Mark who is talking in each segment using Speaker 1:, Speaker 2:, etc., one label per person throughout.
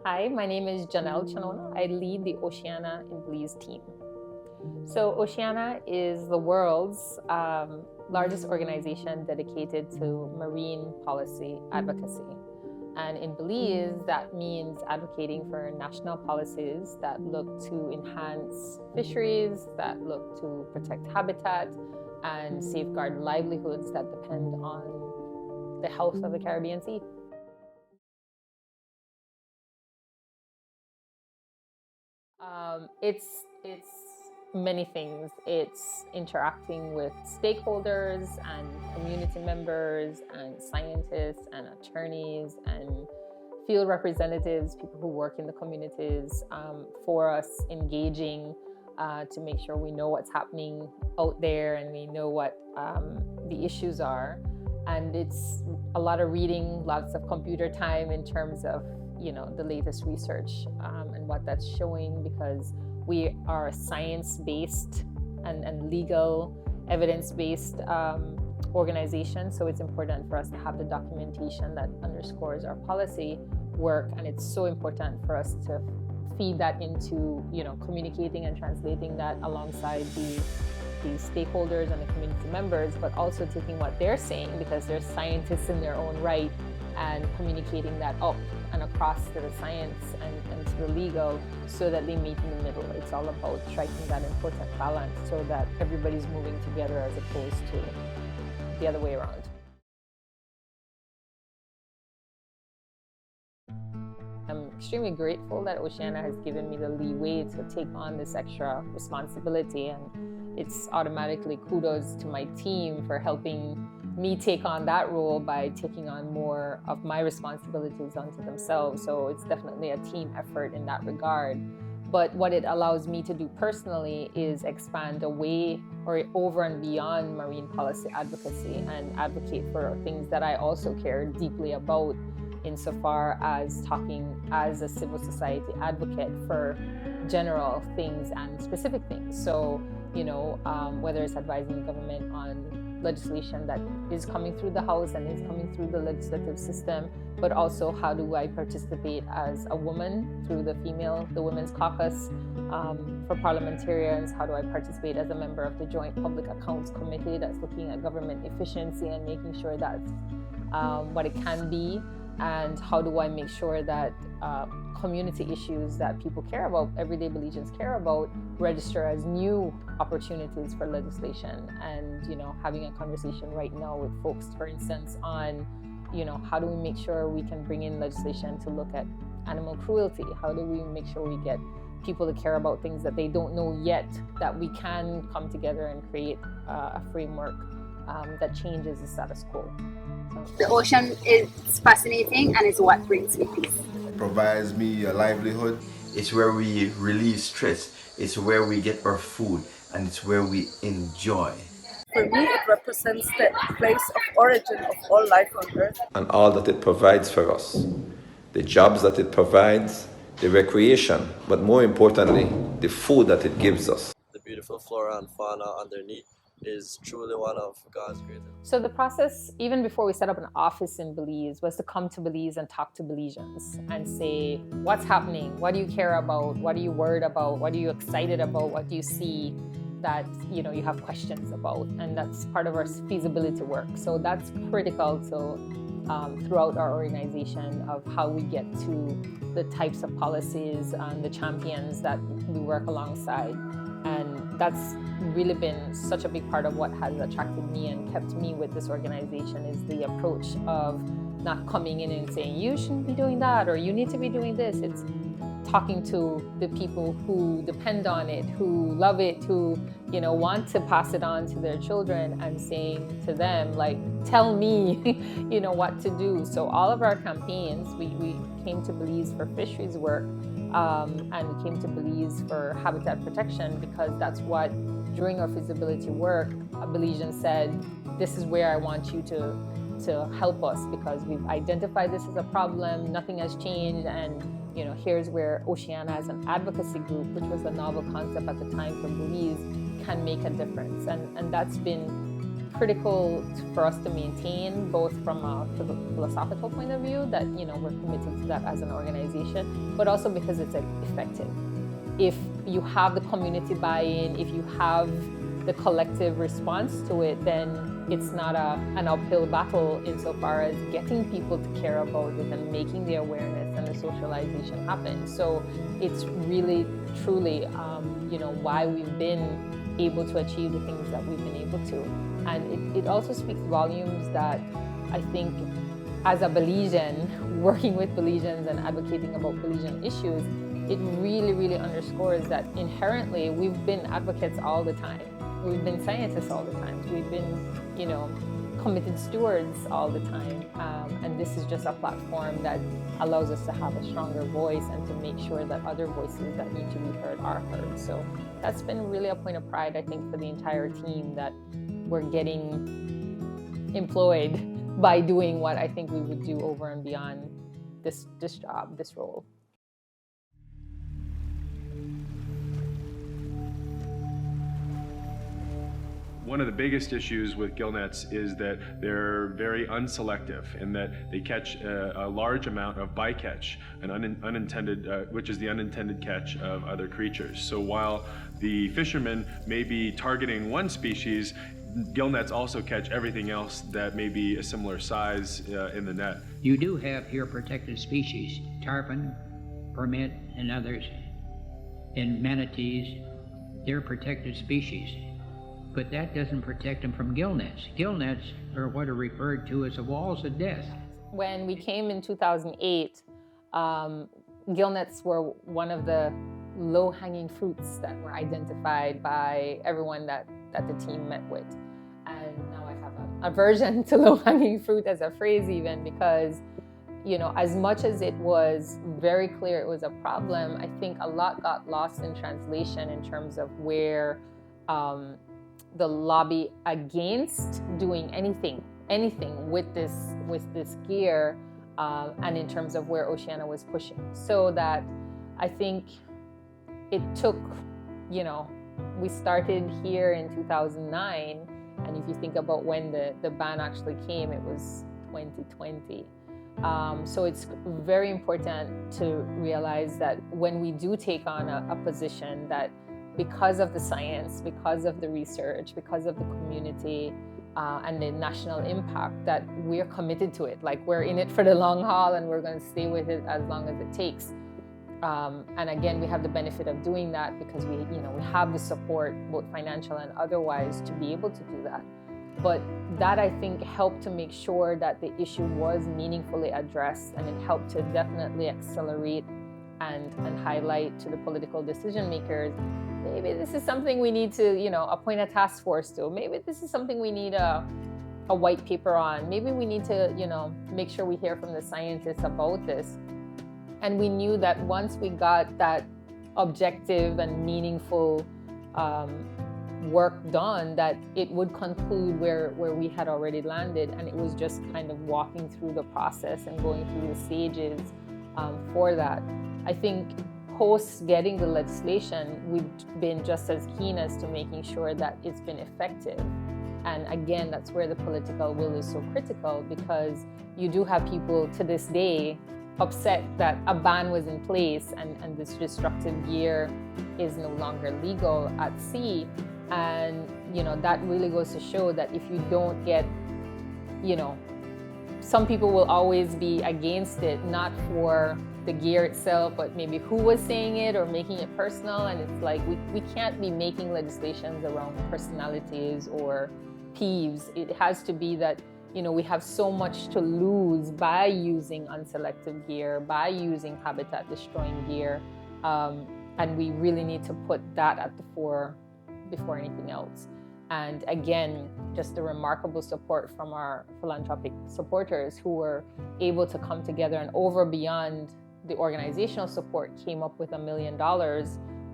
Speaker 1: Hi, my name is Janelle Chanona. I lead the Oceana in Belize team. So Oceana is the world's largest organization dedicated to marine policy advocacy. And in Belize, that means advocating for national policies that look to enhance fisheries, that look to protect habitat, and safeguard livelihoods that depend on the health of the Caribbean Sea. It's many things. It's interacting with stakeholders and community members and scientists and attorneys and field representatives, people who work in the communities, for us engaging to make sure we know what's happening out there and we know what the issues are. And it's a lot of reading, lots of computer time in terms of the latest research and what that's showing, because we are a science-based and legal evidence-based organization. So it's important for us to have the documentation that underscores our policy work, and it's so important for us to feed that into communicating and translating that alongside the stakeholders and the community members, but also taking what they're saying, because they're scientists in their own right, and communicating that up and across to the science and to the legal, so that they meet in the middle. It's all about striking that important balance so that everybody's moving together as opposed to the other way around. I'm extremely grateful that Oceana has given me the leeway to take on this extra responsibility, and it's automatically kudos to my team for helping me take on that role by taking on more of my responsibilities onto themselves. So it's definitely a team effort in that regard. But what it allows me to do personally is expand away or over and beyond marine policy advocacy and advocate for things that I also care deeply about, insofar as talking as a civil society advocate for general things and specific things. So, whether it's advising the government on legislation that is coming through the House and is coming through the legislative system, but also how do I participate as a woman through the Women's Caucus for parliamentarians? How do I participate as a member of the Joint Public Accounts Committee that's looking at government efficiency and making sure that's what it can be? And how do I make sure that community issues that people care about, everyday Belizeans care about, register as new opportunities for legislation? And having a conversation right now with folks, for instance, on how do we make sure we can bring in legislation to look at animal cruelty? How do we make sure we get people to care about things that they don't know yet, that we can come together and create a framework that changes the status quo?
Speaker 2: The ocean is fascinating and is what brings me peace.
Speaker 3: It provides me a livelihood.
Speaker 4: It's where we relieve stress. It's where we get our food, and it's where we enjoy.
Speaker 5: For me, it represents the place of origin of all life on Earth.
Speaker 6: And all that it provides for us. The jobs that it provides, the recreation, but more importantly, the food that it gives us.
Speaker 7: The beautiful flora and fauna underneath is truly one of God's greatest.
Speaker 1: So the process, even before we set up an office in Belize, was to come to Belize and talk to Belizeans and say, what's happening? What do you care about? What are you worried about? What are you excited about? What do you see that you have questions about? And that's part of our feasibility work. So that's critical to throughout our organization, of how we get to the types of policies and the champions that we work alongside. And that's really been such a big part of what has attracted me and kept me with this organization, is the approach of not coming in and saying, you shouldn't be doing that, or you need to be doing this. It's talking to the people who depend on it, who love it, who want to pass it on to their children, and saying to them, like, tell me what to do. So all of our campaigns, we came to Belize for fisheries work, and we came to Belize for habitat protection, because that's what, during our feasibility work, a Belizean said, this is where I want you to help us, because we've identified this as a problem, nothing has changed, and here's where Oceana as an advocacy group, which was a novel concept at the time for Belize, can make a difference. And that's been critical for us to maintain, both from a philosophical point of view, that we're committed to that as an organization, but also because it's effective. If you have the community buy-in, if you have the collective response to it, then it's not an uphill battle insofar as getting people to care about it and making the awareness and the socialization happen. So it's really, truly, why we've been able to achieve the things that we've been able to. And it also speaks volumes that I think, as a Belizean, working with Belizeans and advocating about Belizean issues, it really, really underscores that inherently we've been advocates all the time. We've been scientists all the time. We've been, committed stewards all the time. And this is just a platform that allows us to have a stronger voice and to make sure that other voices that need to be heard are heard. So that's been really a point of pride, I think, for the entire team, that we're getting employed by doing what I think we would do over and beyond this job, this role.
Speaker 8: One of the biggest issues with gillnets is that they're very unselective, in that they catch a large amount of bycatch, an unintended, which is the unintended catch of other creatures. So while the fishermen may be targeting one species, gillnets also catch everything else that may be a similar size in the net.
Speaker 9: You do have here protected species, tarpon, permit, and others, and manatees. They're protected species. But that doesn't protect them from gillnets. Gillnets are what are referred to as the walls of death.
Speaker 1: When we came in 2008, gillnets were one of the low-hanging fruits that were identified by everyone that the team met with. And now I have an aversion to low-hanging fruit as a phrase, even, because as much as it was very clear it was a problem, I think a lot got lost in translation in terms of where the lobby against doing anything with this gear, and in terms of where Oceana was pushing. So that I think it took, we started here in 2009, and if you think about when the ban actually came, it was 2020. So it's very important to realize that when we do take on a position, that because of the science, because of the research, because of the community and the national impact, that we're committed to it. Like, we're in it for the long haul, and we're going to stay with it as long as it takes. And again, we have the benefit of doing that because we have the support, both financial and otherwise, to be able to do that. But that, I think, helped to make sure that the issue was meaningfully addressed, and it helped to definitely accelerate and highlight to the political decision makers, maybe this is something we need to, appoint a task force to. Maybe this is something we need a white paper on. Maybe we need to, make sure we hear from the scientists about this. And we knew that once we got that objective and meaningful work done, that it would conclude where we had already landed. And it was just kind of walking through the process and going through the stages for that. I think post getting the legislation, we've been just as keen as to making sure that it's been effective. And again, that's where the political will is so critical, because you do have people to this day upset that a ban was in place and this destructive gear is no longer legal at sea. And, that really goes to show that if you don't get, some people will always be against it, not for the gear itself, but maybe who was saying it or making it personal. And it's like, we can't be making legislations around personalities or peeves. It has to be that, we have so much to lose by using unselective gear, by using habitat destroying gear. And we really need to put that at the fore before anything else. And again, just the remarkable support from our philanthropic supporters who were able to come together and over beyond the organizational support came up with $1 million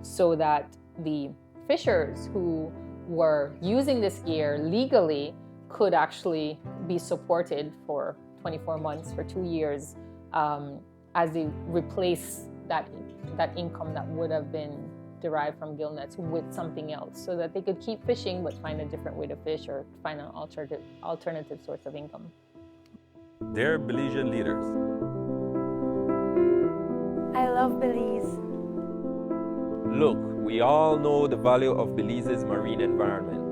Speaker 1: so that the fishers who were using this gear legally could actually be supported for 24 months, for 2 years, as they replace that income that would have been derived from gillnets with something else so that they could keep fishing but find a different way to fish or find an alternative source of income.
Speaker 10: They're Belizean leaders.
Speaker 11: I love Belize.
Speaker 10: Look, we all know the value of Belize's marine environment.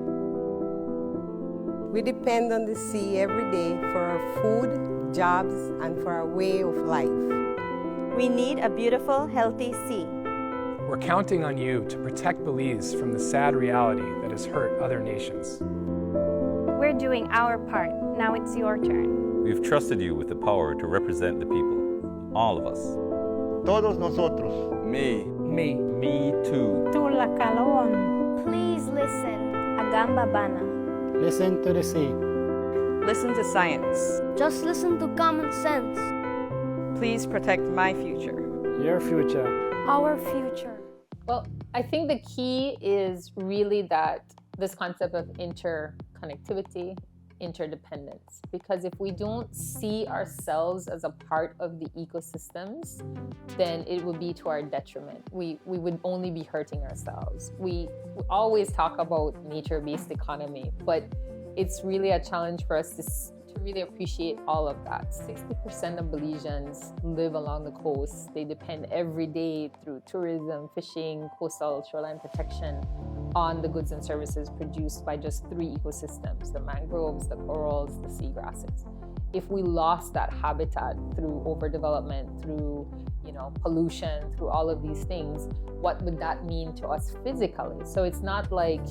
Speaker 12: We depend on the sea every day for our food, jobs, and for our way of life.
Speaker 11: We need a beautiful, healthy sea.
Speaker 13: We're counting on you to protect Belize from the sad reality that has hurt other nations.
Speaker 11: We're doing our part. Now it's your turn.
Speaker 10: We've trusted you with the power to represent the people. All of us.
Speaker 14: Todos nosotros.
Speaker 10: Me.
Speaker 13: Me.
Speaker 10: Me too.
Speaker 11: Tulacalon. Please listen. Agamba Bana.
Speaker 14: Listen to the sea.
Speaker 15: Listen to science.
Speaker 16: Just listen to common sense.
Speaker 15: Please protect my future.
Speaker 14: Your future.
Speaker 11: Our future.
Speaker 1: Well, I think the key is really that this concept of interconnectivity, interdependence, because if we don't see ourselves as a part of the ecosystems, then it would be to our detriment. We would only be hurting ourselves. We always talk about nature-based economy, but it's really a challenge for us to really appreciate all of that. 60% of Belizeans live along the coast. They depend every day through tourism, fishing, coastal shoreline protection on the goods and services produced by just 3 ecosystems: the mangroves, the corals, the seagrasses. If we lost that habitat through overdevelopment, through pollution, through all of these things, what would that mean to us physically? So it's not like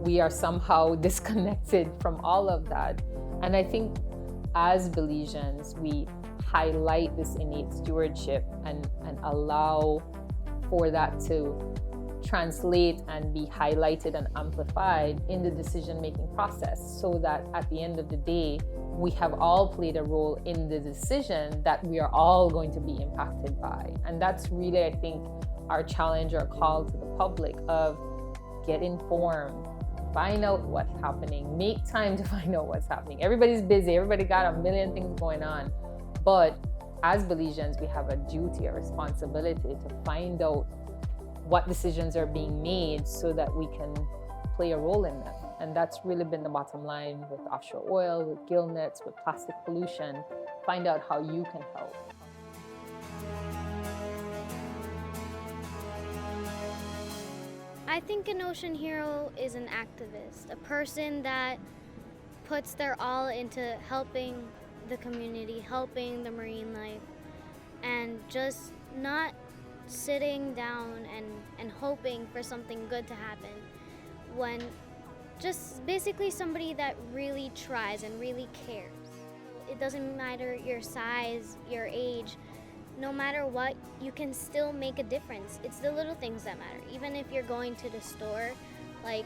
Speaker 1: we are somehow disconnected from all of that. And I think as Belizeans, we highlight this innate stewardship and allow for that to translate and be highlighted and amplified in the decision-making process, so that at the end of the day, we have all played a role in the decision that we are all going to be impacted by. And that's really, I think, our challenge or call to the public of get informed, find out what's happening, make time to find out what's happening. Everybody's busy, everybody got a million things going on. But as Belizeans, we have a duty, a responsibility to find out what decisions are being made so that we can play a role in them. And that's really been the bottom line with offshore oil, with gillnets, with plastic pollution. Find out how you can help.
Speaker 16: I think an ocean hero is an activist, a person that puts their all into helping the community, helping the marine life, and just not sitting down and hoping for something good to happen, when just basically somebody that really tries and really cares. It doesn't matter your size, your age, no matter what, you can still make a difference. It's the little things that matter. Even if you're going to the store, like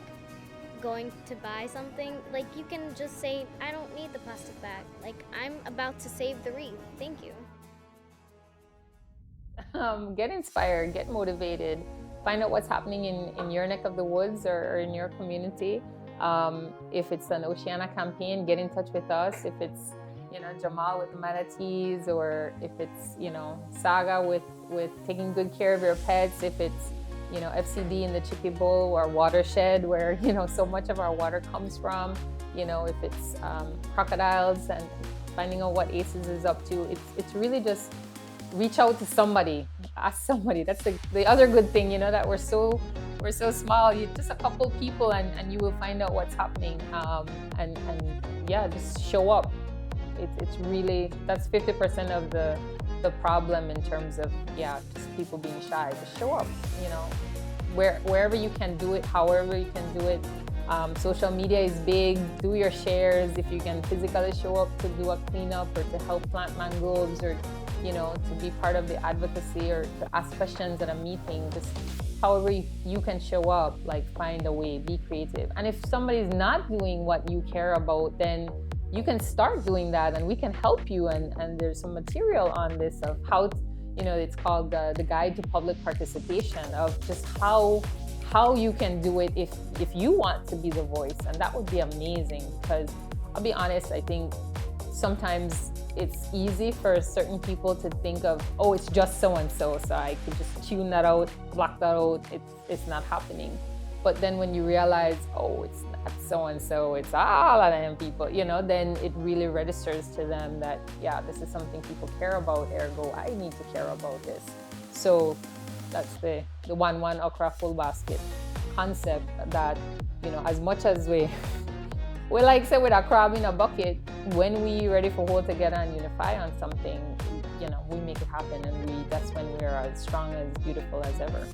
Speaker 16: going to buy something, like you can just say, I don't need the plastic bag. Like, I'm about to save the reef. Thank you.
Speaker 1: Get inspired, get motivated, find out what's happening in your neck of the woods or in your community. If it's an Oceana campaign, get in touch with us. If it's Jamal with the manatees, or if it's Saga with taking good care of your pets, if it's FCD in the Chippy Bowl or watershed where so much of our water comes from, if it's crocodiles and finding out what ACES is up to, it's really just reach out to somebody, ask somebody. That's the other good thing, that we're so small. Just a couple people and you will find out what's happening. And yeah, just show up. It's really, that's 50% of the problem in terms of, just people being shy. Just show up, wherever you can do it, however you can do it. Social media is big. Do your shares. If you can physically show up to do a cleanup or to help plant mangroves, or to be part of the advocacy, or to ask questions at a meeting, just however you can show up, like find a way, be creative. And if somebody's not doing what you care about, then you can start doing that and we can help you. And there's some material on this of how, it's called the Guide to Public Participation, of just how you can do it if you want to be the voice. And that would be amazing, because I'll be honest, I think sometimes it's easy for certain people to think of, oh, it's just so-and-so, so I could just tune that out, block that out, it's not happening. But then when you realize, oh, it's not so-and-so, it's all of them people, you know, then it really registers to them that, yeah, this is something people care about, ergo, I need to care about this. So that's the 1-1 okra full basket concept that, you know, as much as we like say with a crab in a bucket, when we ready for hold together and unify on something, you know, we make it happen, and that's when we're as strong, as beautiful as ever.